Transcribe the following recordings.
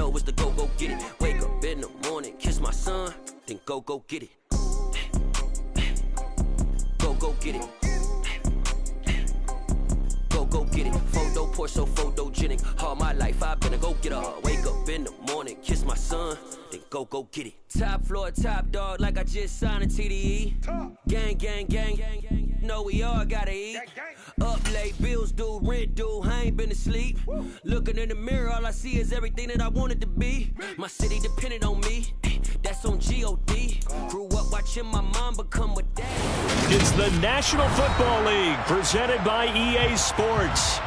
know is to go get it. Wake up in the morning, kiss my son, then go get it. Go get it. Go get it. Photo poor, so photogenic. All my life I've been a go-getter. Wake up in the morning, kiss my son, then go get it. Top floor, top dog, like I just signed a TDE. Gang, gang, gang, gang. Know we all gotta eat. Up late, bills due, rent due, I ain't been asleep. Looking in the mirror, all I see is everything that I wanted to be. My city depended on me, that's on G.O.D. Grew up watching my mom become a dad. It's the National Football League, presented by EA Sports.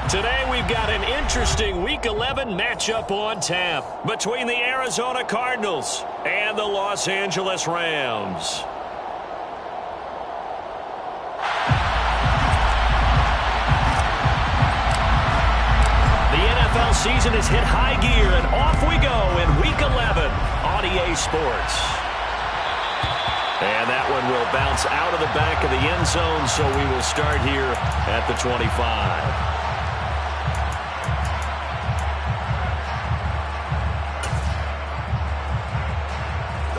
Today we've got an interesting Week 11 matchup on tap between the Arizona Cardinals and the Los Angeles Rams. The NFL season has hit high gear, and off we go in Week 11 on EA Sports. And that one will bounce out of the back of the end zone, so we will start here at the 25.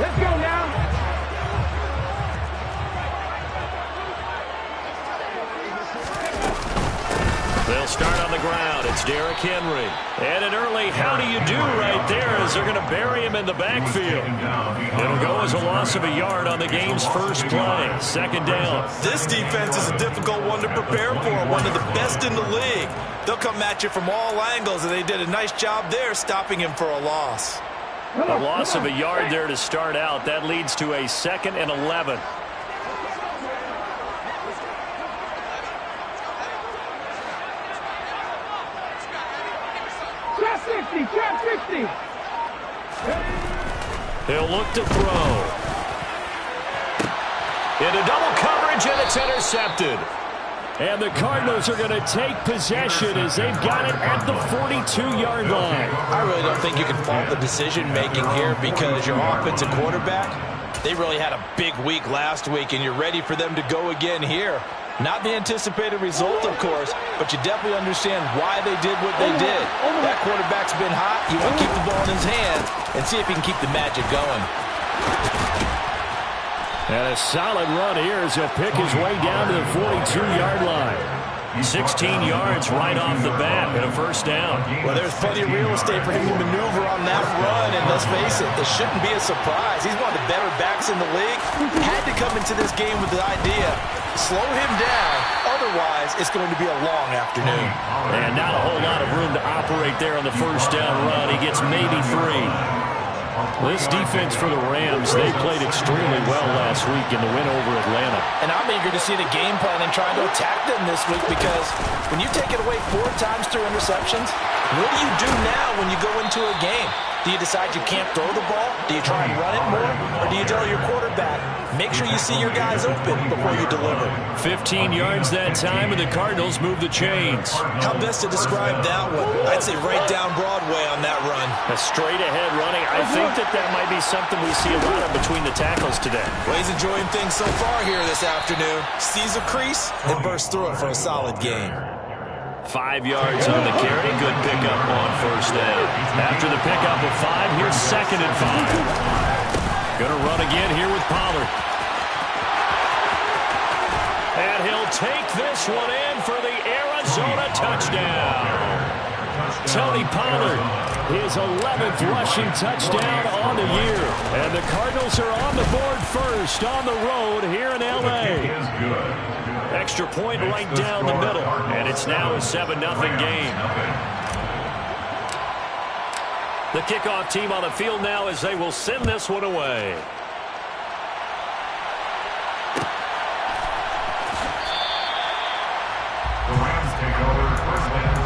Let's go now. They'll start on the ground. It's Derrick Henry. And an early how do you do right there as they're going to bury him in the backfield. It'll go as a loss of a yard on the game's first play. Second down. This defense is a difficult one to prepare for, one of the best in the league. They'll come at you from all angles, and they did a nice job there stopping him for a loss. A loss of a yard there to start out. That leads to a 2nd and 11. Trap 60. He'll look to throw. Into double coverage, and it's intercepted. And the Cardinals are going to take possession as they've got it at the 42-yard line. I really don't think you can fault the decision-making here because your offensive quarterback, they really had a big week last week, and you're ready for them to go again here. Not the anticipated result, of course, but you definitely understand why they did what they did. That quarterback's been hot. You want to keep the ball in his hands and see if he can keep the magic going. And a solid run here as he'll pick his way down to the 42-yard line. 16 yards right off the bat and a first down. Well, there's plenty of real estate for him to maneuver on that run, and let's face it, this shouldn't be a surprise. He's one of the better backs in the league. Had to come into this game with the idea, slow him down, otherwise it's going to be a long afternoon. And not a whole lot of room to operate there on the first down run. He gets maybe 3. This defense for the Rams, they played extremely well last week in the win over Atlanta. And I'm eager to see the game plan and trying to attack them this week because when you take it away 4 times through interceptions, what do you do now when you go into a game? Do you decide you can't throw the ball? Do you try and run it more? Or do you tell your quarterback, make sure you see your guys open before you deliver? 15 yards that time, and the Cardinals move the chains. How best to describe that one? I'd say right down Broadway on that run. A straight-ahead running. I think that might be something we see a lot of between the tackles today. Well, he's enjoying things so far here this afternoon. Sees a crease and bursts through it for a solid game. 5 yards on the carry. Good pickup on first down. After the pickup of 5, here's 2nd and 5. Going to run again here with Pollard. And he'll take this one in for the Arizona touchdown. Tony Pollard, his 11th rushing touchdown on the year. And the Cardinals are on the board first on the road here in L.A. Extra point right down the middle, and it's now a 7-0 game. The kickoff team on the field now as they will send this one away. The Rams take over first down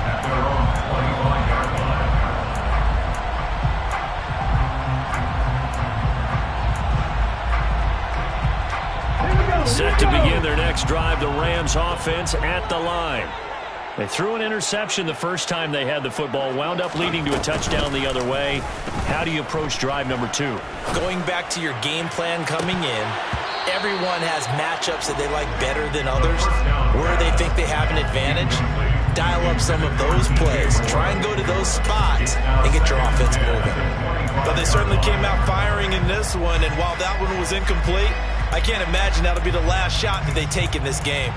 at their own 21-yard line. Set to begin their next drive, the Rams offense at the line. They threw an interception the first time they had the football, wound up leading to a touchdown the other way. How do you approach drive number 2? Going back to your game plan coming in, everyone has matchups that they like better than others, where they think they have an advantage. dial up some of those plays. Try and go to those spots and get your offense moving. But they certainly came out firing in this one, and while that one was incomplete, I can't imagine that'll be the last shot that they take in this game.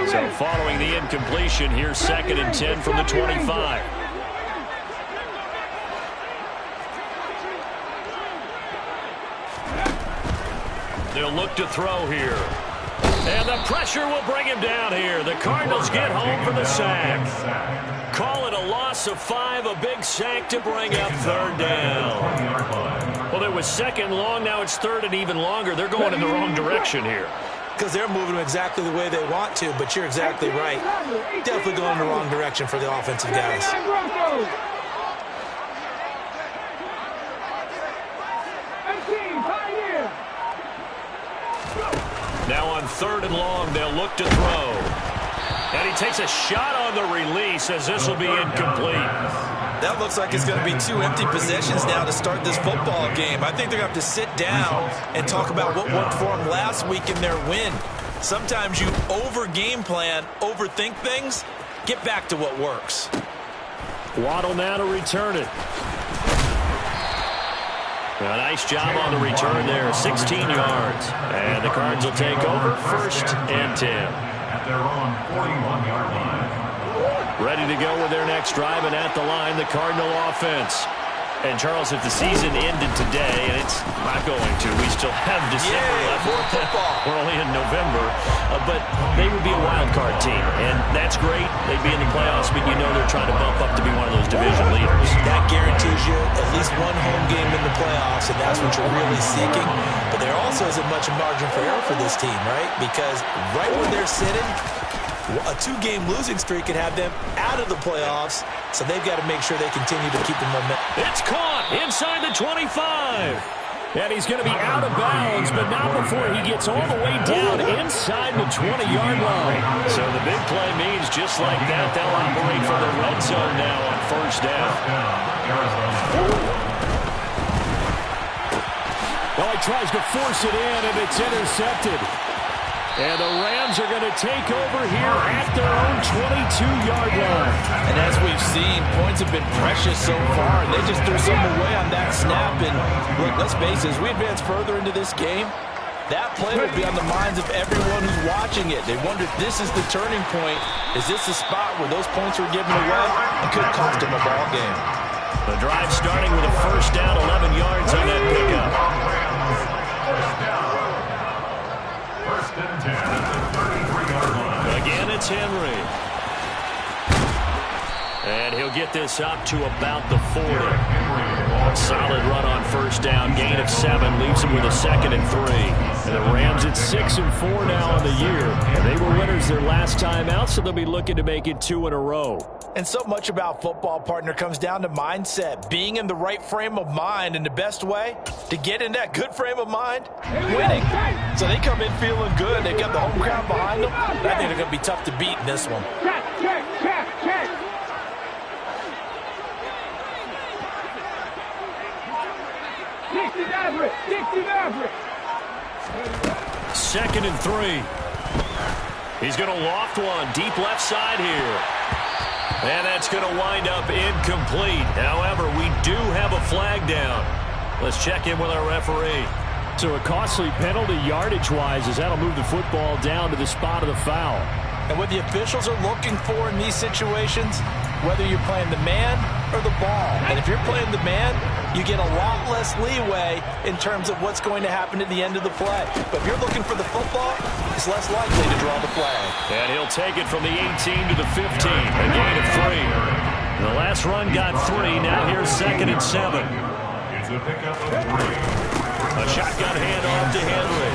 So following the incompletion, here's 2nd and 10 from the 25. They'll look to throw here. And the pressure will bring him down here. The Cardinals get home for the sack. Call it a loss of 5, a big sack to bring up 3rd down. Well, it was 2nd long, now it's 3rd and even longer. They're going in the wrong direction here. Because they're moving exactly the way they want to, but you're exactly right. Definitely going in the wrong direction for the offensive guys. Now on 3rd and long, they'll look to throw. And he takes a shot on the release as this will be incomplete. That looks like it's going to be 2 empty possessions now to start this football game. I think they're going to have to sit down and talk about what worked for them last week in their win. Sometimes you over-game plan, overthink things, get back to what works. Waddle now to return it. A nice job on the return there, 16 yards. And the Cards will take over 1st and 10. At their own 41-yard line. Ready to go with their next drive, and at the line, the Cardinal offense. And, Charles, if the season ended today, and it's not going to, we still have December left. More football. We're only in November. But they would be a wild card team, and that's great. They'd be in the playoffs, but you know they're trying to bump up to be one of those division leaders. That guarantees you at least one home game in the playoffs, and that's what you're really seeking. But there also isn't much margin for error for this team, right? Because right where they're sitting, a 2-game losing streak could have them out of the playoffs, so they've got to make sure they continue to keep the momentum. It's caught inside the 25. And he's going to be out of bounds, but not before he gets all the way down inside the 20-yard line. So the big play means just like that, they'll operate from the red zone now on 1st down. Well, he tries to force it in, and it's intercepted. And the Rams are going to take over here at their own 22-yard line. And as we've seen, points have been precious so far, and they just threw some away on that snap. And look, let's face it, as we advance further into this game, that play will be on the minds of everyone who's watching it. They wonder if this is the turning point. Is this the spot where those points were given away and could cost them a ball game? The drive starting with a 1st down, 11 yards on that pickup. Again, it's Henry. And he'll get this up to about the 40. Solid run on 1st down. Gain of 7 leaves him with a 2nd and 3. And the Rams at 6-4 now on the year. And they were winners their last time out, so they'll be looking to make it 2 in a row. And so much about football, partner, comes down to mindset. Being in the right frame of mind, and the best way to get in that good frame of mind, winning. So they come in feeling good. They've got the home crowd behind them. I think they're going to be tough to beat in this one. Check. 2nd and 3. He's going to loft one deep left side here. And that's going to wind up incomplete. However, we do have a flag down. Let's check in with our referee. So a costly penalty yardage-wise, as that'll move the football down to the spot of the foul. And what the officials are looking for in these situations, whether you're playing the man or the ball. And if you're playing the man, you get a lot less leeway in terms of what's going to happen at the end of the play. But if you're looking for the football, it's less likely to draw the flag. And he'll take it from the 18 to the 15, a gain of 3. The last run got 3, now here's 2nd and 7. It's a pickup of 3. A shotgun handoff to Henry.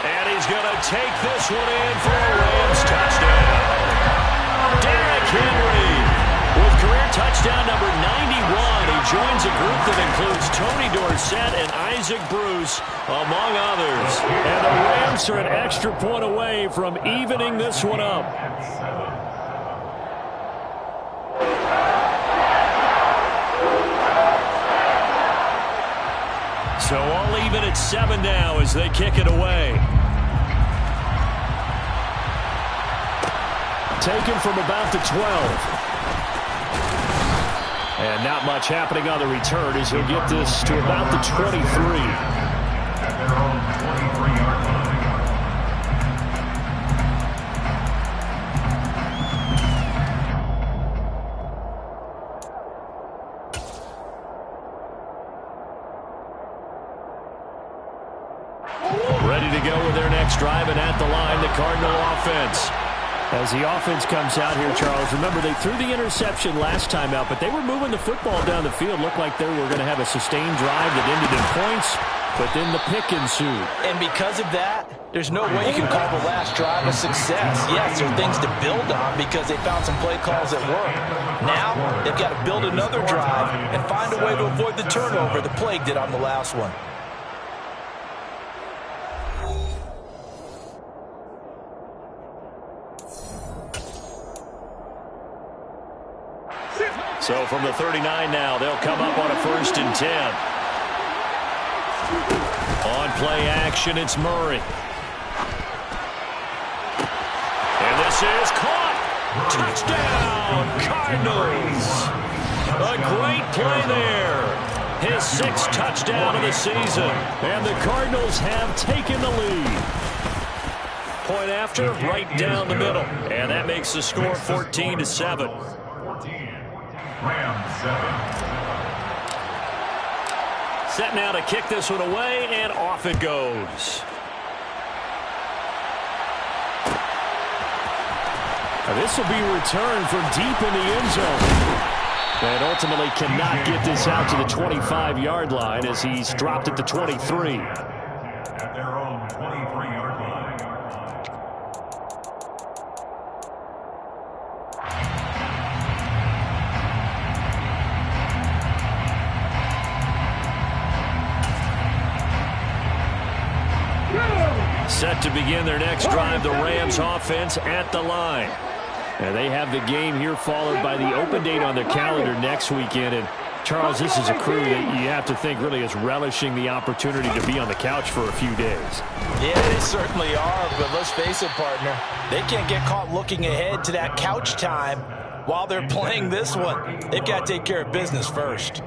And he's going to take this one in for a Rams touchdown. Derrick Henry with career touchdown number 91. He joins a group that includes Tony Dorsett and Isaac Bruce, among others. And the Rams are an extra point away from evening this one up. So all even at 7 now as they kick it away. Taken from about the 12. And not much happening on the return as he'll get this to about the 23. At their own 23-yard line. Ready to go with their next drive, and at the line, the Cardinal offense. As the offense comes out here, Charles, remember they threw the interception last time out, but they were moving the football down the field. Looked like they were going to have a sustained drive that ended in points, but then the pick ensued. And because of that, there's no way you can call the last drive a success. Yes, there are things to build on because they found some play calls that work. Now, they've got to build another drive and find a way to avoid the turnover the Plague did on the last one. So from the 39 now, they'll come up on a 1st and 10. On play action, it's Murray. And this is caught. Touchdown, Cardinals. A great play there. His 6th touchdown of the season. And the Cardinals have taken the lead. Point after, right down the middle. And that makes the score 14-7. Rams 7. Set now to kick this one away, and off it goes. Now this will be returned from deep in the end zone. And ultimately cannot get this out to the 25-yard line as he's dropped at the 23. At their own 23-yard line. Set to begin their next drive, the Rams offense at the line. And they have the game here followed by the open date on their calendar next weekend. And Charles, this is a crew that you have to think really is relishing the opportunity to be on the couch for a few days. Yeah, they certainly are, but let's face it, partner. They can't get caught looking ahead to that couch time while they're playing this one. They've got to take care of business first.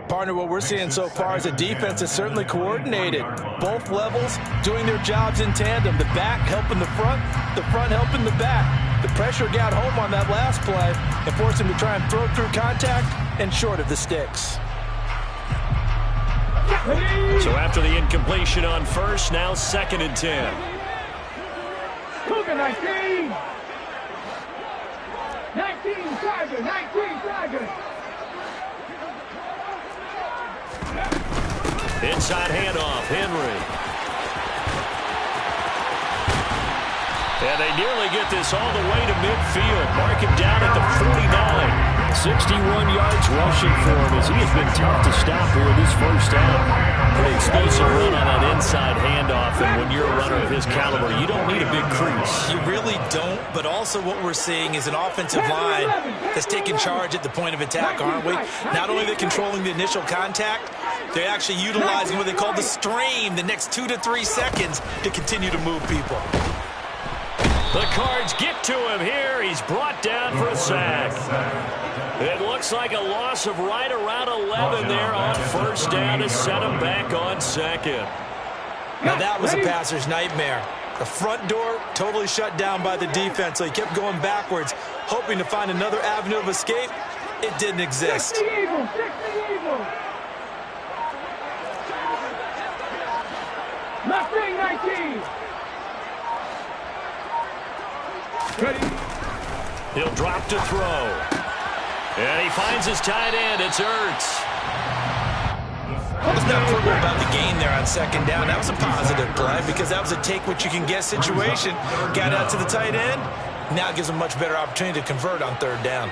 Partner, what we're seeing so far is a defense that's certainly coordinated. Both levels doing their jobs in tandem. The back helping the front helping the back. The pressure got home on that last play and forced him to try and throw through contact and short of the sticks. So after the incompletion on 1st, now 2nd and 10. 19, Tiger, 19, Tiger. Inside handoff, Henry. And they nearly get this all the way to midfield. Mark him down at the 49. 61 yards rushing for him as he has been tough to stop here in this first half. Pretty explosive run on that inside handoff, and when you're a runner of his caliber, you don't need a big crease. You really don't, but also what we're seeing is an offensive line that's taking charge at the point of attack, aren't we? Not only are they controlling the initial contact, they're actually utilizing what they call the stream, the next 2 to 3 seconds, to continue to move people. The Cards get to him here. He's brought down for a sack. It looks like a loss of right around 11 there on 1st down to set him back on 2nd. Now that was a passer's nightmare. The front door totally shut down by the defense, so he kept going backwards, hoping to find another avenue of escape. It didn't exist. 60 Eagles, 60 Eagles. Mustang 19. Ready. He'll drop to throw. And he finds his tight end. It's Ertz. Let's not quibble about the gain there on 2nd down. That was a positive play because that was a take-what-you-can-get situation. Got out to the tight end. Now gives him a much better opportunity to convert on 3rd down.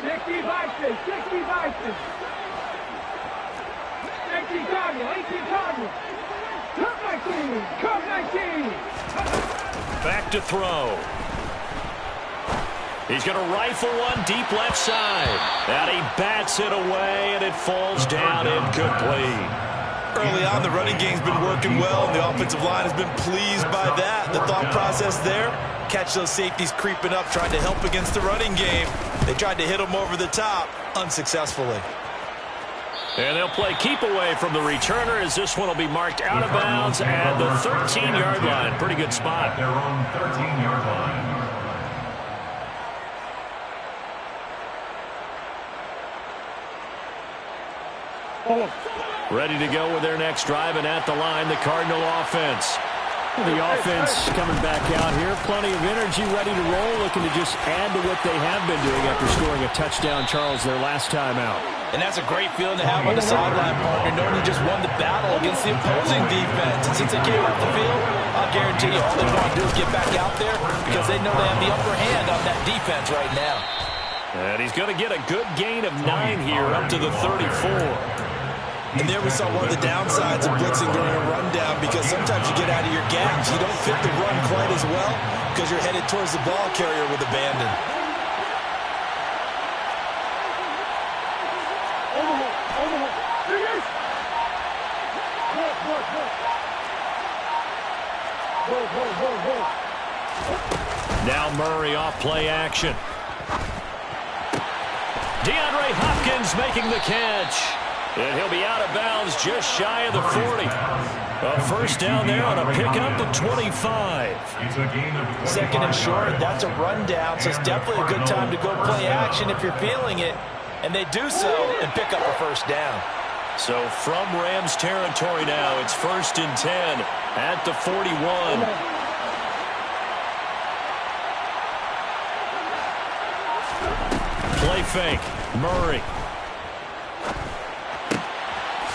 60 Vikings, 60 Vikings. 18 Cardinals, 18 Cardinals. Come 19, come 19. Back to throw. He's going to rifle one deep left side. And he bats it away, and it falls down incomplete. Early on, the running game's been working well, and the offensive line has been pleased by that. The thought process there, catch those safeties creeping up, trying to help against the running game. They tried to hit them over the top, unsuccessfully. And they'll play keep away from the returner as this one will be marked out of bounds at the 13-yard line. Pretty good spot. Their own 13-yard line. Ready to go with their next drive, and at the line, the Cardinal offense. The offense coming back out here. Plenty of energy, ready to roll, looking to just add to what they have been doing after scoring a touchdown, Charles, their last time out. And that's a great feeling to have on the sideline, partner, knowing you just won the battle against the opposing defense. And since they came off the field, I'll guarantee you all they want to do is get back out there because they know they have the upper hand on that defense right now. And he's going to get a good gain of 9 here up to the 34. And there we saw one of the downsides of blitzing during a rundown because sometimes you get out of your gaps. You don't fit the run quite as well because you're headed towards the ball carrier with abandon. Now Murray off play action. DeAndre Hopkins making the catch. And he'll be out of bounds just shy of the 40. A first down there on a pickup of 25. Second and short, that's a rundown, so it's definitely a good time to go play action if you're feeling it. And they do so and pick up a first down. So from Rams territory now, it's 1st and 10 at the 41. Play fake. Murray.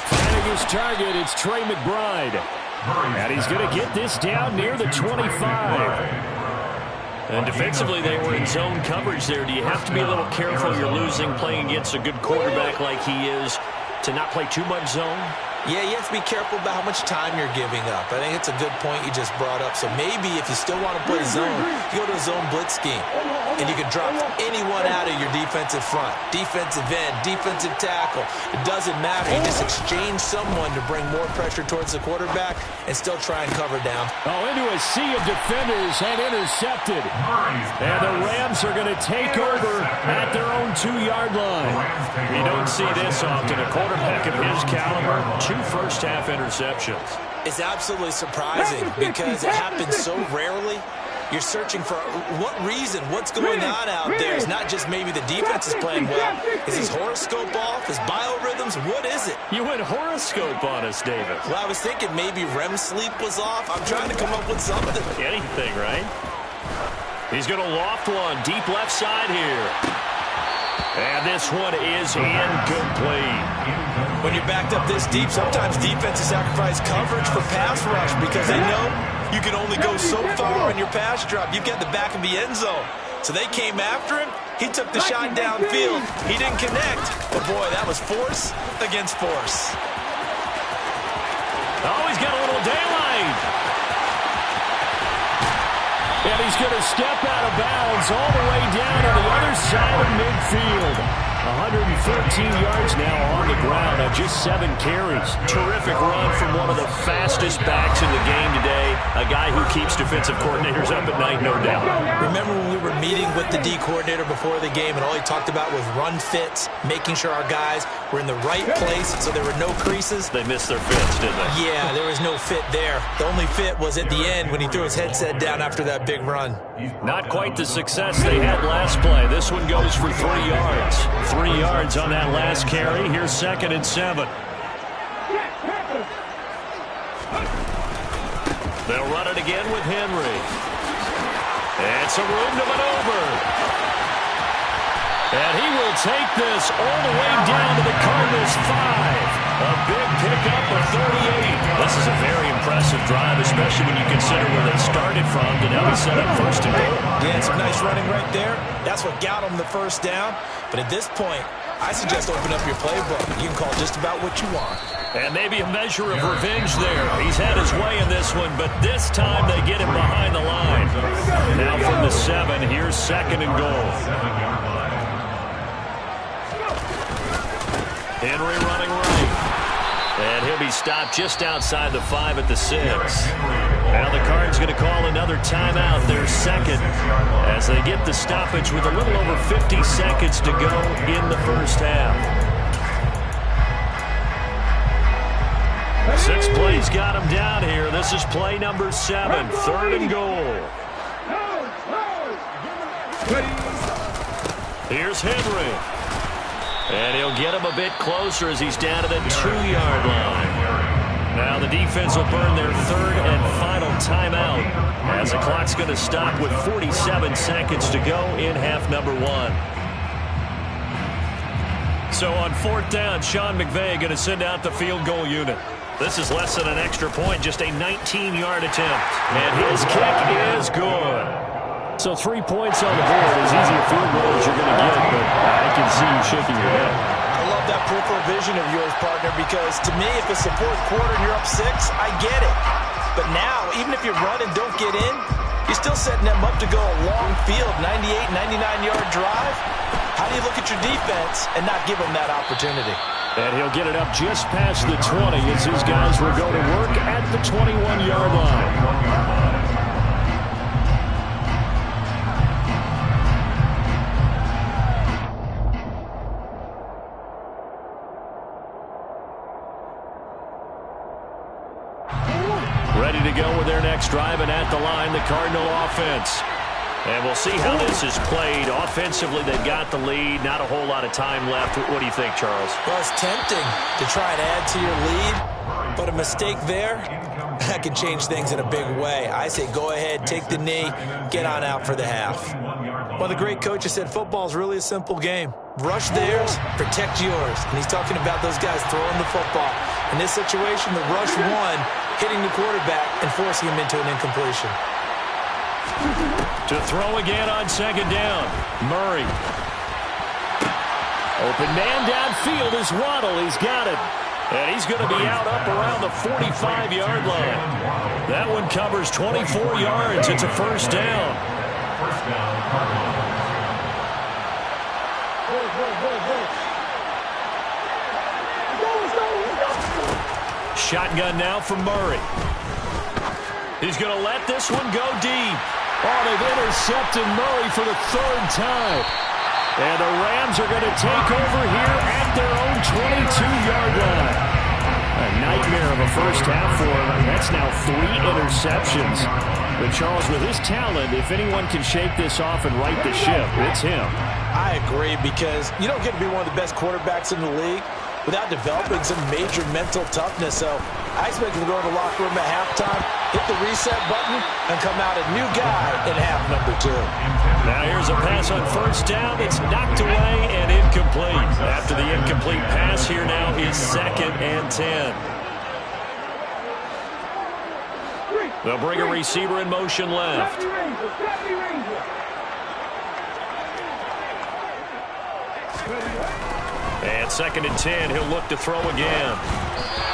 Finding his target, it's Trey McBride. And he's going to get this down near the 25. And defensively, they were in zone coverage there. Do you have to be a little careful? You're losing playing against a good quarterback like he is to not play too much zone? Yeah, you have to be careful about how much time you're giving up. I think it's a good point you just brought up. So maybe if you still want to play zone, you go to a zone blitz scheme. And you can drop anyone out of your defensive front, defensive end, defensive tackle. It doesn't matter. You just exchange someone to bring more pressure towards the quarterback and still try and cover down. Oh, into a sea of defenders and intercepted. And the Rams are going to take over at their own 2-yard line. You don't see this often. A quarterback of his caliber, 2 first-half interceptions. It's absolutely surprising because it happens so rarely. You're searching for what reason, what's going on out there. It's not just maybe the defense is playing well. Is his horoscope off? His biorhythms? What is it? You went horoscope on us, David. Well, I was thinking maybe REM sleep was off. I'm trying to come up with something. Anything, right? He's going to loft one deep left side here. And this one is incomplete. When you're backed up this deep, sometimes defenses sacrifice coverage for pass rush because they know you can only go so far in your pass drop. You've got the back of the end zone. So they came after him. He took the shot downfield. He didn't connect. But, boy, that was force against force. Oh, he's got a little daylight. And he's going to step out of bounds all the way down on the other side of midfield. 114 yards now on the ground on just 7 carries. Terrific run from one of the fastest backs in the game today. A guy who keeps defensive coordinators up at night, no doubt. Remember when we were meeting with the D coordinator before the game and all he talked about was run fits, making sure our guys were in the right place so there were no creases? They missed their fits, didn't they? Yeah, there was no fit there. The only fit was at the end when he threw his headset down after that big run. Not quite the success they had last play. This one goes for 3 yards. 3 yards on that last carry. Here's 2nd and 7. They'll run it again with Henry. It's a room to maneuver. And he will take this all the way down to the Cardinals' 5. A big pickup of 38. This is a very impressive drive, especially when you consider where they started from to now be set up 1st and goal. Yeah, some nice running right there. That's what got them the first down. But at this point, I suggest open up your playbook. You can call just about what you want. And maybe a measure of revenge there. He's had his way in this one, but this time they get him behind the line. Now from the 7, here's 2nd and goal. Henry running right. And he'll be stopped just outside the 5 at the 6. Now the Cards going to call another timeout, their 2nd, as they get the stoppage with a little over 50 seconds to go in the first half. 6 plays got him down here. This is play number 7, 3rd and goal. Here's Henry. And he'll get him a bit closer as he's down to the 2-yard line. Now the defense will burn their 3rd and final timeout as the clock's going to stop with 47 seconds to go in half number 1. So on 4th down, Sean McVay going to send out the field goal unit. This is less than an extra point, just a 19-yard attempt. And his kick is good. So 3 points on the board, as easy a field goal as you're going to get, but I can see you shaking your head. I love that peripheral vision of yours, partner, because to me, if it's the 4th quarter and you're up 6, I get it. But now, even if you run and don't get in, you're still setting them up to go a long field, 98, 99-yard drive. How do you look at your defense and not give them that opportunity? And he'll get it up just past the 20 as his guys will go to work at the 21-yard line. Ready to go with their next drive, and at the line, the Cardinal offense. And we'll see how this is played. Offensively, they've got the lead. Not a whole lot of time left. What do you think, Charles? Well, it's tempting to try and add to your lead, but a mistake there, that can change things in a big way. I say go ahead, take the knee, get on out for the half. Well, the great coach has said football is really a simple game. Rush theirs, protect yours. And he's talking about those guys throwing the football. In this situation, the rush won, hitting the quarterback and forcing him into an incompletion. To throw again on 2nd down. Murray. Open man downfield is Waddle. He's got it. And he's going to be out up around the 45-yard line. That one covers 24 yards. It's a 1st down. Shotgun now for Murray. He's going to let this one go deep. Oh, they've intercepted Murray for the 3rd time. And the Rams are going to take over here at their own 22-yard line. A nightmare of a first half for him. That's now 3 interceptions. But Charles, with his talent, if anyone can shake this off and right the ship, it's him. I agree, because you don't get to be one of the best quarterbacks in the league without developing some major mental toughness. So I expect him to go in the locker room at halftime, hit the reset button, and come out a new guy in half number 2. Now here's a pass on 1st down. It's knocked away and incomplete. After the incomplete pass, here now is 2nd and 10. They'll bring a receiver in motion left. And 2nd and 10, he'll look to throw again.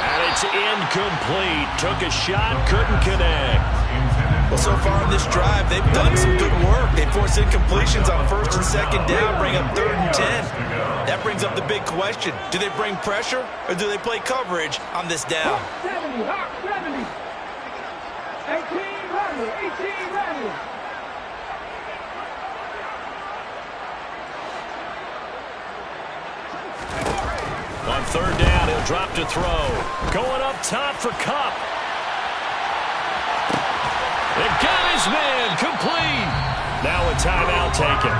And it's incomplete. Took a shot, couldn't connect. Well, so far on this drive, they've done some good work. They forced incompletions on 1st and 2nd down, bring up 3rd and 10. That brings up the big question. Do they bring pressure, or do they play coverage on this down? 70, Hawk 70. 18 running, 18 running. On 3rd down, he'll drop to throw. Going up top for Kupp. They got his man, complete. Now a timeout taken.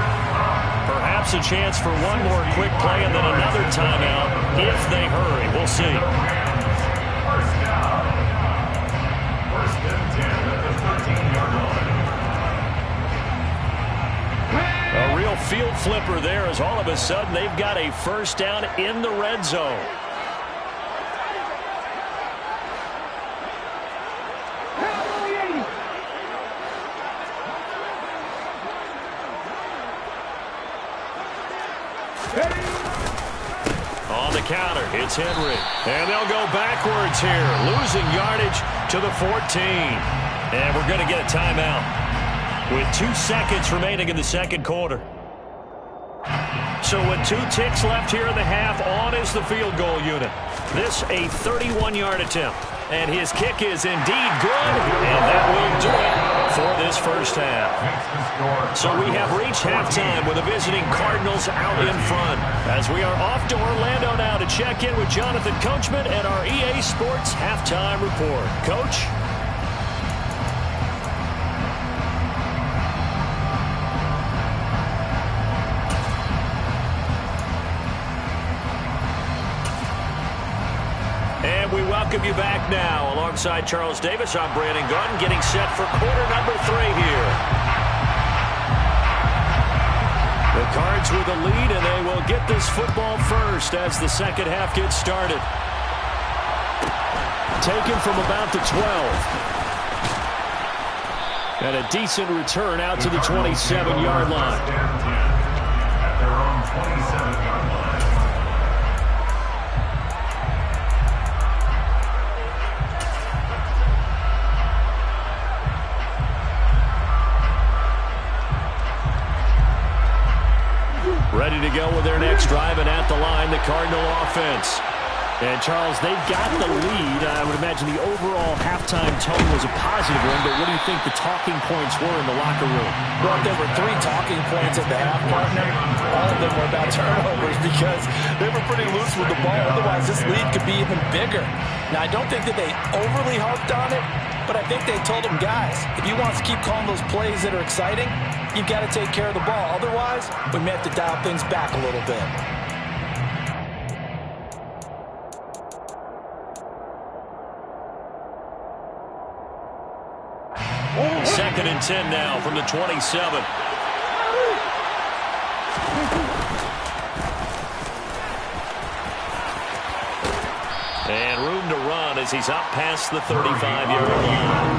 Perhaps a chance for one more quick play and then another timeout if they hurry. We'll see. 1st down. 1st and 10 at the 13-yard line. A real field flipper there, as all of a sudden they've got a 1st down in the red zone. counter. It's Henry. And they'll go backwards here, losing yardage to the 14. And we're going to get a timeout with 2 seconds remaining in the second quarter. So with 2 ticks left here in the half, on is the field goal unit. This a 31-yard attempt. And his kick is indeed good, and that will do it for this first half. So we have reached halftime with the visiting Cardinals out in front. As we are off to Orlando now to check in with Jonathan Coachman and our EA Sports Halftime Report. Coach? And we welcome you back now. Alongside Charles Davis, I'm Brandon Gaudin, getting set for quarter number 3 here. The Cards with the lead, and they will get this football first as the second half gets started. Taken from about the 12. And a decent return out to the 27-yard line. At their own 27-yard line. Ready to go with their next drive, and at the line, the Cardinal offense. And, Charles, they've got the lead. I would imagine the overall halftime tone was a positive one, but what do you think the talking points were in the locker room? Well, there were 3 talking points at the half, partner. All of them were about turnovers because they were pretty loose with the ball. Otherwise, this lead could be even bigger. Now, I don't think that they overly harped on it, but I think they told them, guys, if you want to keep calling those plays that are exciting, you've got to take care of the ball. Otherwise, we may have to dial things back a little bit. Second and 10 now from the 27. And room to run as he's up past the 35-yard line.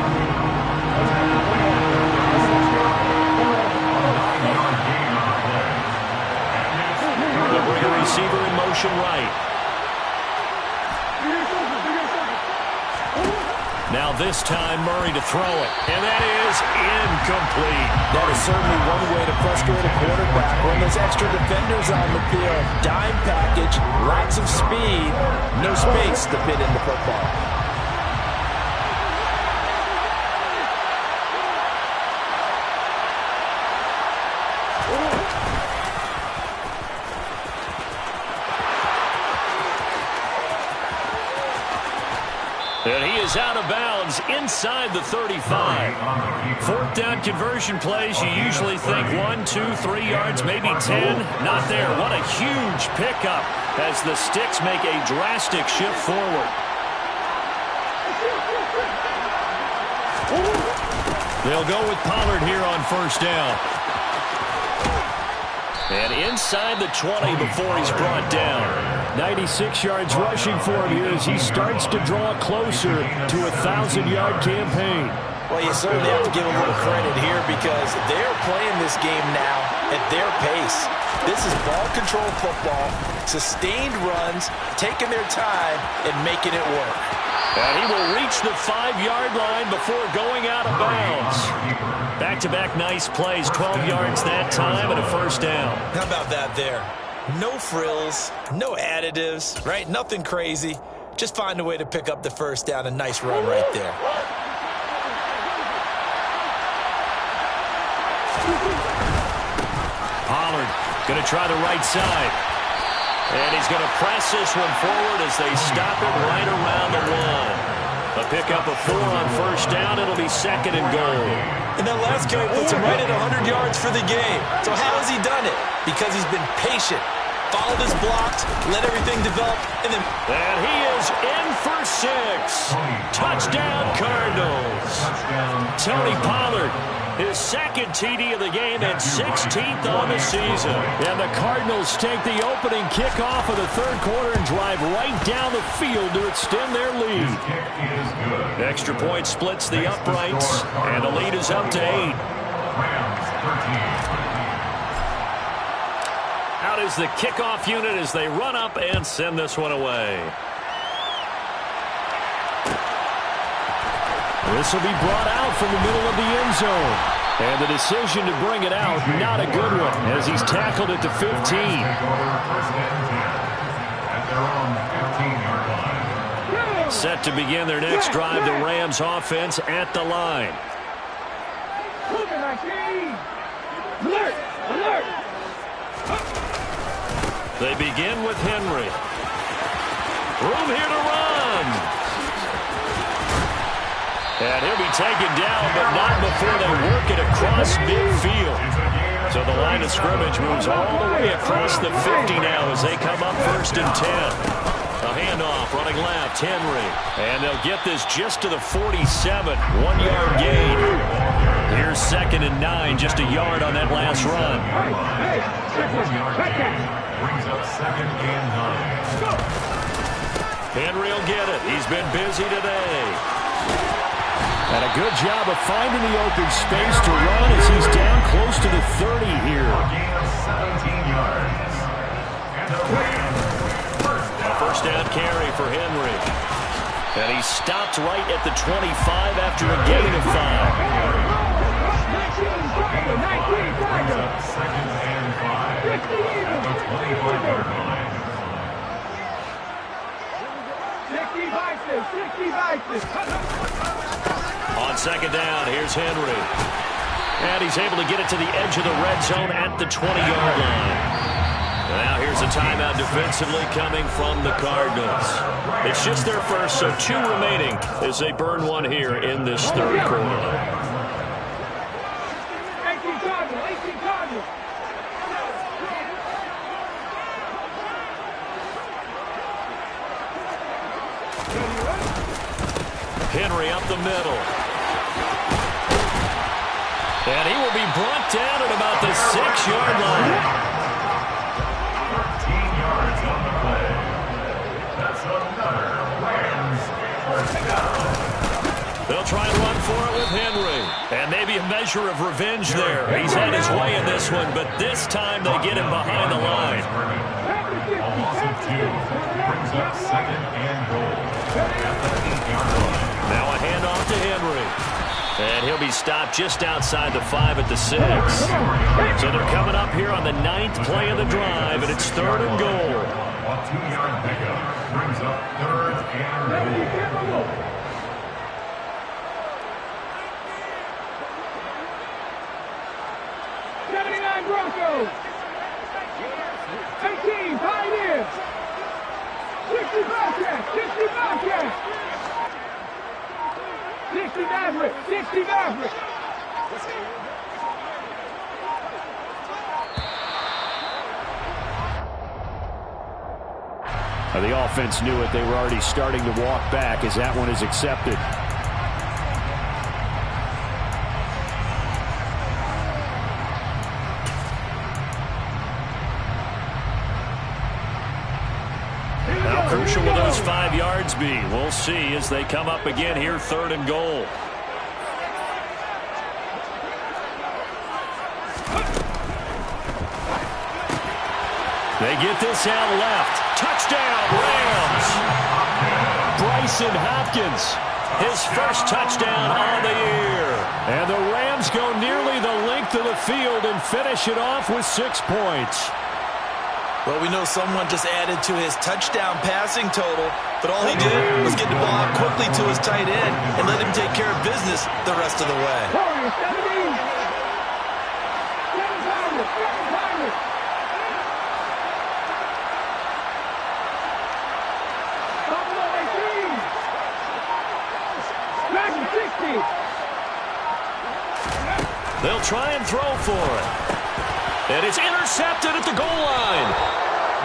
They'll bring a receiver in motion right. Now this time Murray to throw it, and that is incomplete. That is certainly one way to frustrate a quarterback when there's extra defenders on the field. Dime package, lots of speed, no space to fit in the football. And he is out of bounds inside the 35. 4th down conversion plays, you usually think 1, 2, 3 yards, maybe 10. Not there. What a huge pickup as the Sticks make a drastic shift forward. They'll go with Pollard here on first down. And inside the 20 before he's brought down. 96 yards rushing for him here as he starts to draw closer to a 1,000-yard campaign. Well, you certainly have to give him a little credit here because they're playing this game now at their pace. This is ball control football, sustained runs, taking their time and making it work. And he will reach the 5-yard line before going out of bounds. Back-to-back nice plays, 12 yards that time and a first down. How about that there? No frills, no additives, right? Nothing crazy. Just find a way to pick up the first down. A nice run right there. Pollard going to try the right side. And he's going to press this one forward as they stop it right around the 1. A pickup of 4 on first down. It'll be 2nd and goal. And that last carry puts him right at 100 yards for the game. So how has he done it? Because he's been patient. Followed his blocks, let everything develop, and then... And he is in for 6. Touchdown, Cardinals. Tony Pollard, his 2nd TD of the game and 16th on the season. And the Cardinals take the opening kickoff of the 3rd quarter and drive right down the field to extend their lead. Extra point splits the uprights, and the lead is up to 8. out is the kickoff unit as they run up and send this one away. This will be brought out from the middle of the end zone. And the decision to bring it out, not a good one, as he's tackled at the 15. First and 10 at their own 15-yard line. Set to begin their next drive, the Rams offense at the line. Alert! Alert! They begin with Henry. Room here to run. And he'll be taken down, but not before they work it across midfield. So the line of scrimmage moves all the way across the 50 now as they come up first and 10. A handoff, running left, Henry. And they'll get this just to the 47, 1-yard gain. Here's 2nd and 9, just a yard on that last run. Brings up 2nd and 9. Henry will get it. He's been busy today. And a good job of finding the open space to run as he's down close to the 30 here. A gain of 17 yards. And the Rams First down carry for Henry. And he stopped right at the 25 after a gain of 5. brings up 2nd and 5 at the 25-yard line. 60 On 2nd down, here's Henry. And he's able to get it to the edge of the red zone at the 20-yard line. Now here's a timeout defensively coming from the Cardinals. It's just their first, so 2 remaining as they burn one here in this 3rd quarter. 18 Cardinals. Henry up the middle. And he will be brought down at about the 6-yard line. 13 yards on the play. That's another Rams first down. They'll try and run for it with Henry. And maybe a measure of revenge there. He's had his way in this one, but this time they get him behind the line. A loss of 2 brings up 2nd and goal at the 8-yard line. Now a handoff to Henry. And he'll be stopped just outside the 5 at the 6. So they're coming up here on the 9th play of the drive, and it's 3rd and goal. A 2-yard pickup brings up 3rd and goal. 79 Broncos. 18 Pioneers. 60 Bobcats. 60 Bobcats. 60 Mavericks. 60 Mavericks. The offense knew it. They were already starting to walk back as that one is accepted. How crucial will those 5 yards be? We'll see as they come up again here, 3rd and goal. They get this out left. Touchdown, Rams. Bryson Hopkins, his first touchdown on the year. And the Rams go nearly the length of the field and finish it off with 6 points. Well, we know someone just added to his touchdown passing total, but all he did was get the ball out quickly to his tight end and let him take care of business the rest of the way. Warriors 17. 7 Pirates. 7 Pirates. Buffalo 18. Dragon 60. They'll try and throw for it. And it's intercepted at the goal line.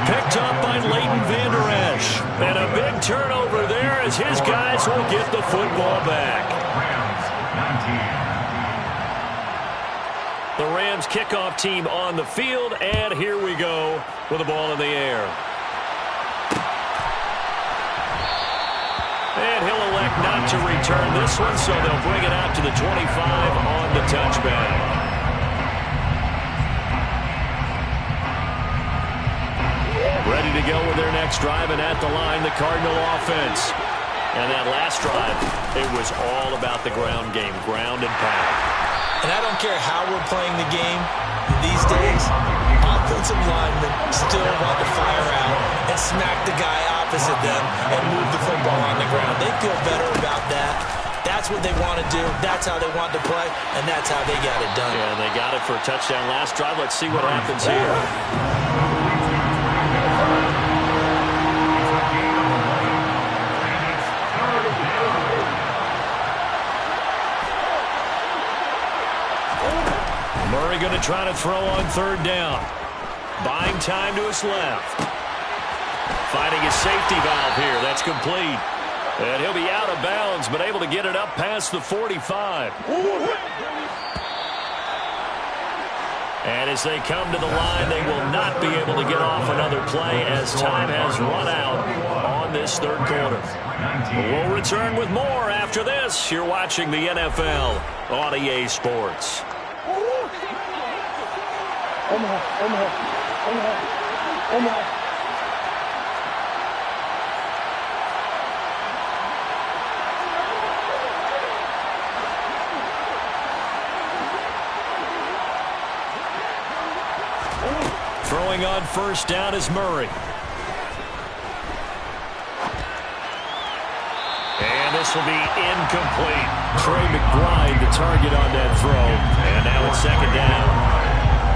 Picked up by Leighton Vander Esch. And a big turnover there as his guys will get the football back. Rams 19. The Rams kickoff team on the field, and here we go with the ball in the air. And he'll elect not to return this one, so they'll bring it out to the 25 on the touchback. ready to go with their next drive, and at the line, the Cardinal offense. And that last drive, it was all about the ground game, ground and pound. And I don't care how we're playing the game these days, offensive linemen still want to fire out and smack the guy opposite them and move the football on the ground. They feel better about that. That's what they want to do. That's how they want to play, and that's how they got it done. Yeah, and they got it for a touchdown last drive. Let's see what happens here. Murray going to try to throw on third down. Buying time to his left. Finding his safety valve here. That's complete. And he'll be out of bounds, but able to get it up past the 45. And as they come to the line, they will not be able to get off another play as time has run out on this third quarter. We'll return with more after this. You're watching the NFL on EA Sports. Throwing on first down is Murray. And this will be incomplete. Trey McBride, the target on that throw. And now it's second down.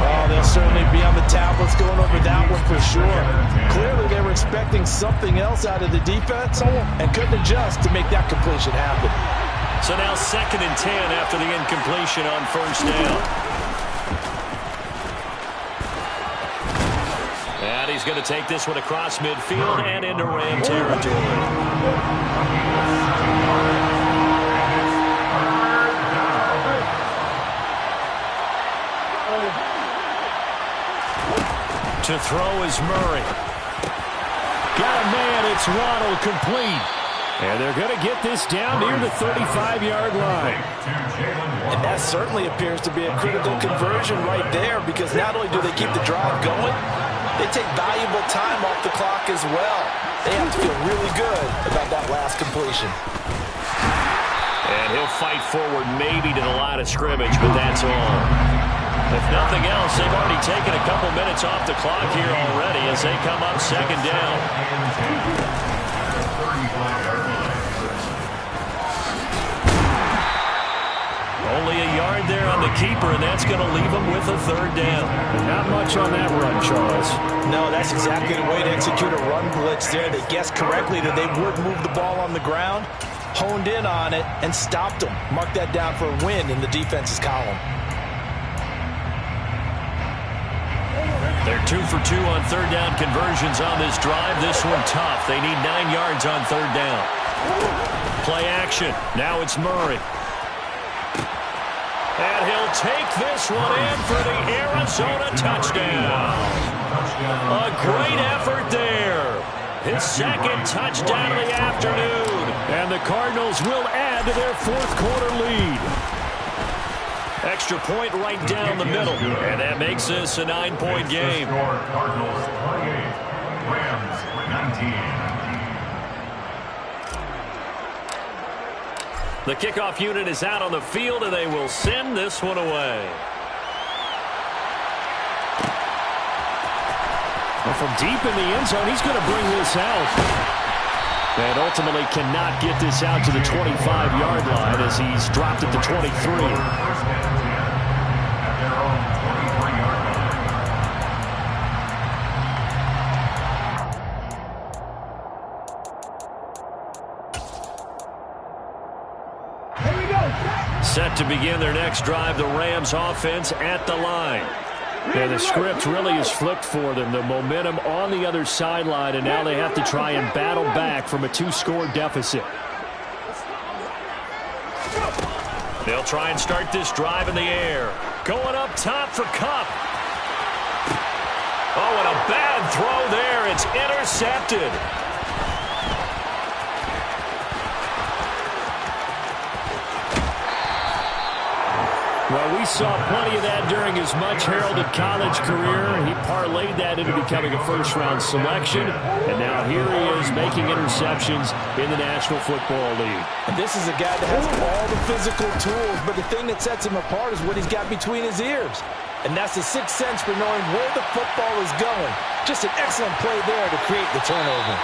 Oh, they'll certainly be on the tablets going over that one for sure. Clearly, they were expecting something else out of the defense and couldn't adjust to make that completion happen. So now 2nd and 10 after the incompletion on first down. And he's going to take this one across midfield and into Ram territory. To throw is Murray. Got a man, it's Waddle, complete. And they're going to get this down near the 35-yard line. And that certainly appears to be a critical conversion right there, because not only do they keep the drive going, they take valuable time off the clock as well. They have to feel really good about that last completion. And he'll fight forward maybe to the line of scrimmage, but that's all. If nothing else, they've already taken a couple minutes off the clock here already as they come up second down. Only a yard there on the keeper, and that's going to leave them with a third down. Not much on that run, Charles. No, that's exactly the way to execute a run blitz there. They guessed correctly that they would move the ball on the ground, honed in on it, and stopped them. Mark that down for a win in the defense's column. They're 2 for 2 on third down conversions on this drive. This one tough. They need 9 yards on third down. Play action. Now it's Murray. And he'll take this one in for the Arizona touchdown. A great effort there. His 2nd touchdown of the afternoon. And the Cardinals will add to their 4th quarter lead. Extra point right down the middle. And that makes this a 9-point game. Cardinals 28, Rams 19. The kickoff unit is out on the field, and they will send this one away. And from deep in the end zone, he's going to bring this out. And ultimately cannot get this out to the 25-yard line as he's dropped at the 23. Set to begin their next drive, the Rams offense at the line. Yeah, the script really is flipped for them. The momentum on the other sideline, and now they have to try and battle back from a 2-score deficit. They'll try and start this drive in the air. Going up top for Kupp. Oh, and a bad throw there. It's intercepted. Well, we saw plenty of that during his much-heralded college career. He parlayed that into becoming a first-round selection, and now here he is making interceptions in the National Football League. And this is a guy that has all the physical tools, but the thing that sets him apart is what he's got between his ears. And that's the sixth sense for knowing where the football is going. Just an excellent play there to create the turnover.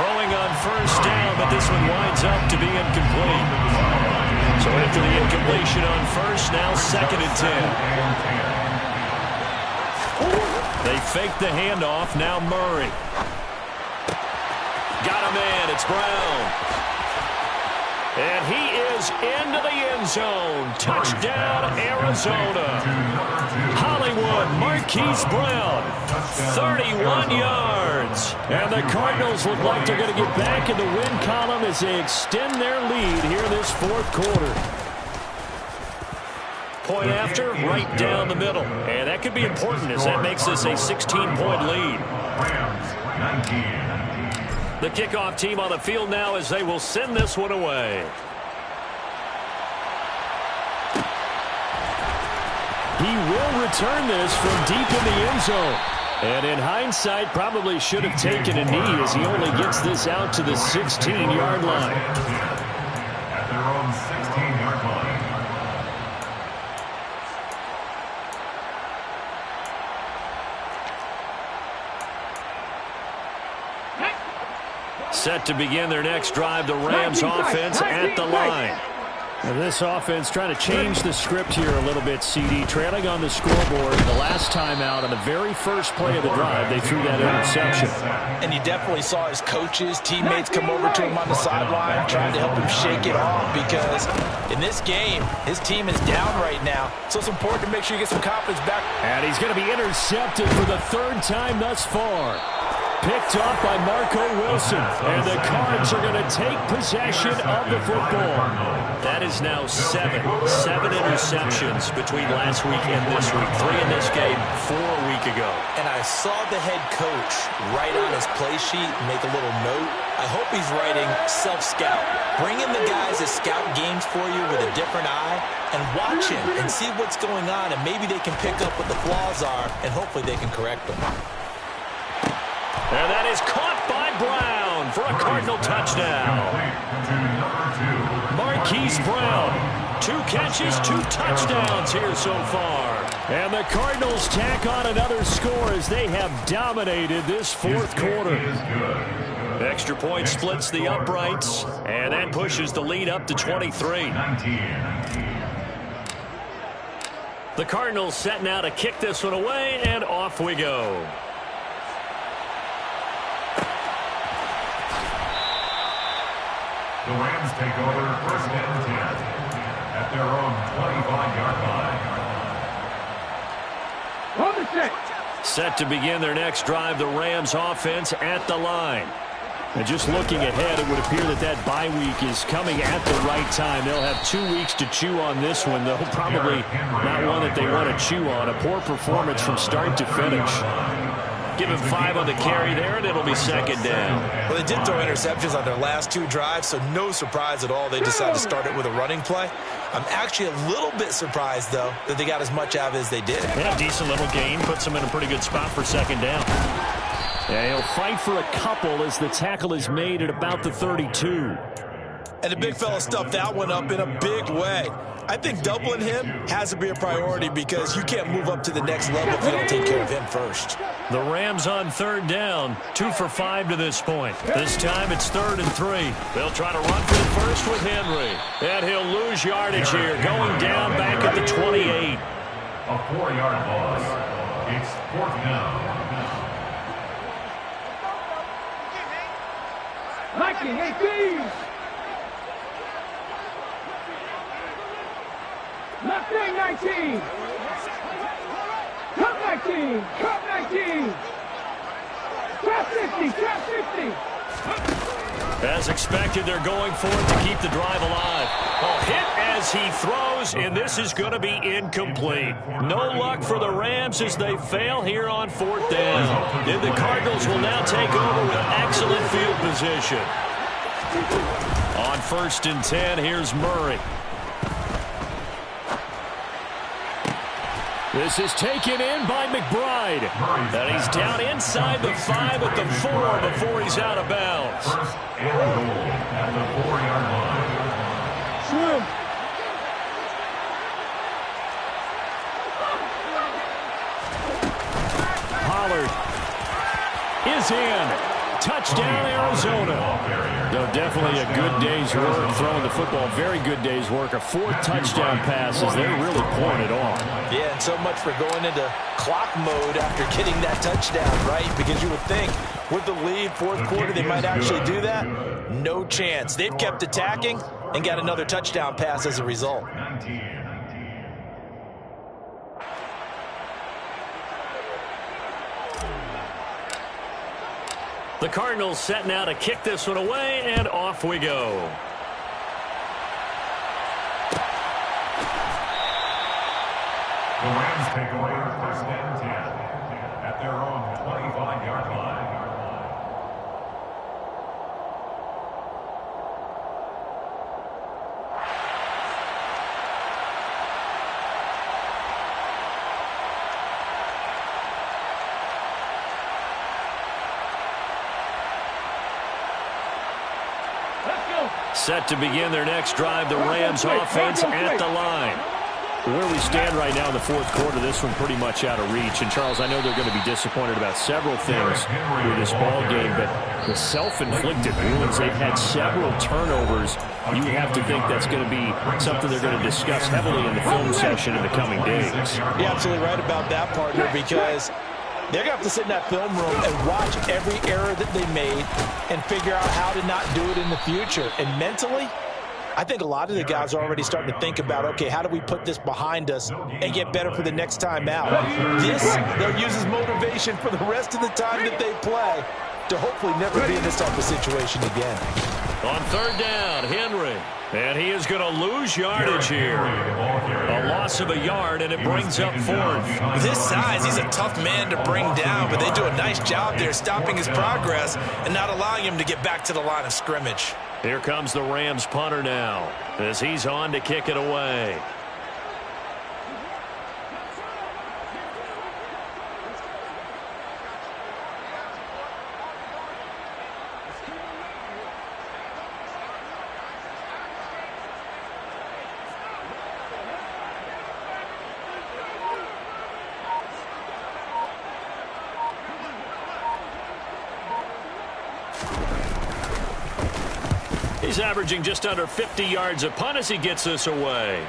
Throwing on first down, but this one winds up to be incomplete. So after the incompletion on first, now 2nd and 10. They fake the handoff, now Murray. Got a man, it's Brown. And he is into the end zone. Touchdown, Arizona. Hollywood, Marquise Brown, 31 yards. And the Cardinals look like they're going to get back in the win column as they extend their lead here in this fourth quarter. Point after, right down the middle. And that could be important as that makes this a 16-point lead. The kickoff team on the field now as they will send this one away. He will return this from deep in the end zone. And in hindsight, probably should have taken a knee as he only gets this out to the 16-yard line. At their own 16-yard line. Set to begin their next drive, the Rams offense at the line. And this offense trying to change the script here a little bit, CD. Trailing on the scoreboard the last time out on the very first play of the drive, they threw that interception. And you definitely saw his coaches, teammates come over to him on the sideline, trying to help him shake it off because in this game, his team is down right now. So it's important to make sure you get some confidence back. And he's going to be intercepted for the 3rd time thus far. Picked off by Marco Wilson. And the Cards are going to take possession of the football. That is now 7 interceptions between last week and this week. 3 in this game, 4 a week ago. And I saw the head coach write on his play sheet, make a little note. I hope he's writing self-scout. Bring in the guys that scout games for you with a different eye and watch him and see what's going on, and maybe they can pick up what the flaws are, and hopefully they can correct them. And that is caught by Brown for a Cardinal touchdown. Marquise Brown, 2 catches, 2 touchdowns here so far. And the Cardinals tack on another score as they have dominated this fourth quarter. Extra point splits the uprights, and that pushes the lead up to 23. The Cardinals set now to kick this one away, and off we go. The Rams take over 1st and 10 at their own 25-yard line. On the set. Set to begin their next drive, the Rams offense at the line. And just looking ahead, it would appear that bye week is coming at the right time. They'll have 2 weeks to chew on this one, though. Probably not one that they want to chew on. A poor performance from start to finish. Give him 5 on the carry there, and it'll be 2nd down. Well, they did throw interceptions on their last 2 drives, so no surprise at all they decided to start it with a running play. I'm actually a little bit surprised, though, that they got as much out of it as they did. Yeah, decent little gain. Puts them in a pretty good spot for 2nd down. Yeah, he'll fight for a couple as the tackle is made at about the 32. And the big fella stuffed that one up in a big way. I think doubling him has to be a priority because you can't move up to the next level if you don't take care of him first. The Rams on 3rd down, 2 for 5 to this point. This time it's 3rd and 3. They'll try to run for the first with Henry. And he'll lose yardage here, going down back at the 28. A 4-yard loss. It's 4th down. 19-18. Left wing 19. Cut 19. Cut 19. Trap 50. Trap 50. As expected, they're going for it to keep the drive alive. A hit as he throws, and this is going to be incomplete. No luck for the Rams as they fail here on 4th down. And the Cardinals will now take over with excellent field position. On 1st and 10, here's Murray. This is taken in by McBride. And he's down inside the 5 at the 4 before he's out of bounds. First and goal at the 4-yard line. Swim. Pollard is in. Touchdown, Arizona. No, definitely a good day's work throwing the football. Very good day's work. A 4th touchdown pass as they're really pouring it on. Yeah, and so much for going into clock mode after getting that touchdown, right? Because you would think with the lead, 4th quarter, they might actually do that. No chance. They've kept attacking and got another touchdown pass as a result. 19. The Cardinals set now to kick this one away, and off we go. The Rams take over first and 10 at their own 25-yard line. Set to begin their next drive, the Rams offense at the line. Where we stand right now in the 4th quarter, this one pretty much out of reach. And, Charles, I know they're going to be disappointed about several things with this ball game, but the self-inflicted wounds, they've had several turnovers. You have to think that's going to be something they're going to discuss heavily in the film session in the coming days. You're absolutely right about that, partner, because they're going to have to sit in that film room and watch every error that they made and figure out how to not do it in the future. And mentally, I think a lot of the guys are already starting to think about, okay, how do we put this behind us and get better for the next time out? This, they'll use as motivation for the rest of the time that they play to hopefully never be in this type of situation again. On 3rd down, Henry. And he is going to lose yardage here. A loss of a yard, and it brings up 4th. With his size, he's a tough man to bring down, but they do a nice job there stopping his progress and not allowing him to get back to the line of scrimmage. Here comes the Rams punter now as he's on to kick it away. He's averaging just under 50 yards a punt as he gets this away.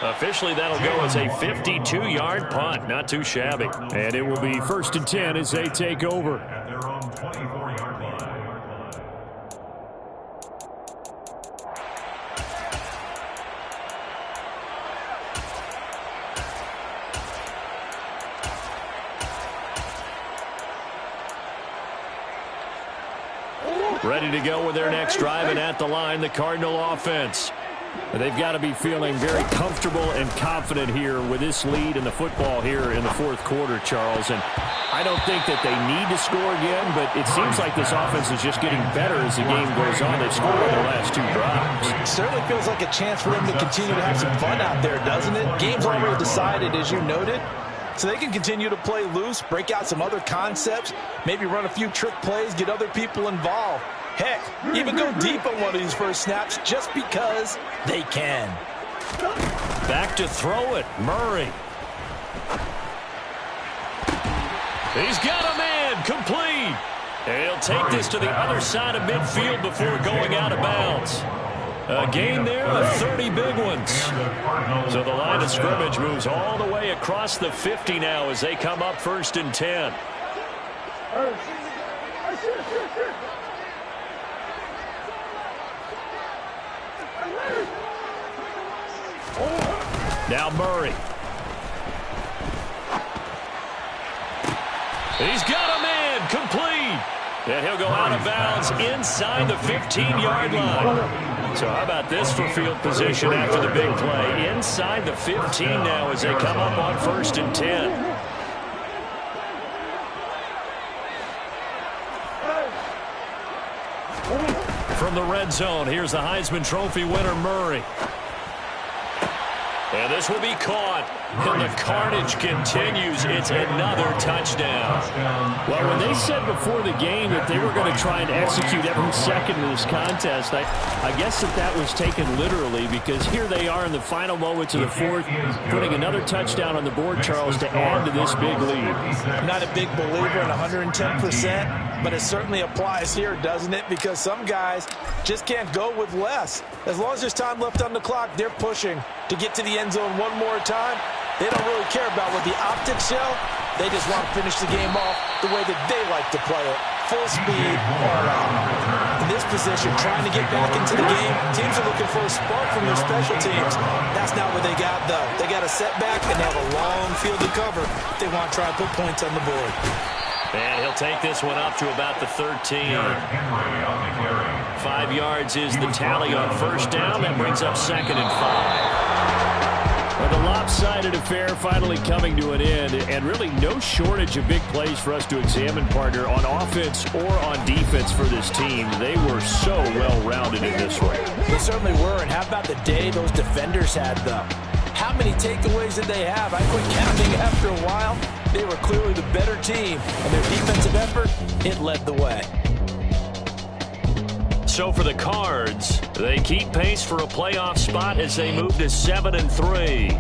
Officially, that'll go as a 52-yard punt. Not too shabby. And it will be 1st and 10 as they take over. At their own 24-yard line. Ready to go with their next drive, and at the line, the Cardinal offense. They've got to be feeling very comfortable and confident here with this lead in the football here in the 4th quarter, Charles. And I don't think that they need to score again, but it seems like this offense is just getting better as the game goes on. They've scored on their last 2 drives. It certainly feels like a chance for them to continue to have some fun out there, doesn't it? Game's already decided, as you noted. So they can continue to play loose, break out some other concepts, maybe run a few trick plays, get other people involved. Heck, even go deep on one of these first snaps just because they can. Back to throw it, Murray. He's got a man, complete. And he'll take this to the other side of midfield before going out of bounds. A gain there of 30 big ones. So the line of scrimmage moves all the way across the 50 now as they come up 1st and 10. Now Murray. He's got a man, complete. And he'll go out of bounds inside the 15-yard line. So how about this for field position after the big play? Inside the 15 now as they come up on 1st and 10. From the red zone, here's the Heisman Trophy winner, Murray. And this will be caught. And the carnage continues. It's another touchdown. Well, when they said before the game that they were going to try and execute every second of this contest, I guess that was taken literally, because here they are in the final moments of the fourth, putting another touchdown on the board, Charles, to add to this big lead. I'm not a big believer in 110%, but it certainly applies here, doesn't it? Because some guys just can't go with less. As long as there's time left on the clock, they're pushing to get to the end zone one more time. They don't really care about what the optics show. They just want to finish the game off the way that they like to play it. Full speed, all out. In this position, trying to get back into the game, teams are looking for a spark from their special teams. That's not what they got, though. They got a setback, and they have a long field to cover if they want to try and put points on the board. And he'll take this one up to about the 13. 5 yards is the tally on first down. That brings up 2nd and 5. Well, the lopsided affair finally coming to an end, and really no shortage of big plays for us to examine, partner, on offense or on defense for this team. They were so well-rounded in this one. They certainly were, and how about the day those defenders had, though? How many takeaways did they have? I quit counting after a while. They were clearly the better team, and their defensive effort, it led the way. So for the Cards, they keep pace for a playoff spot as they move to 7-3.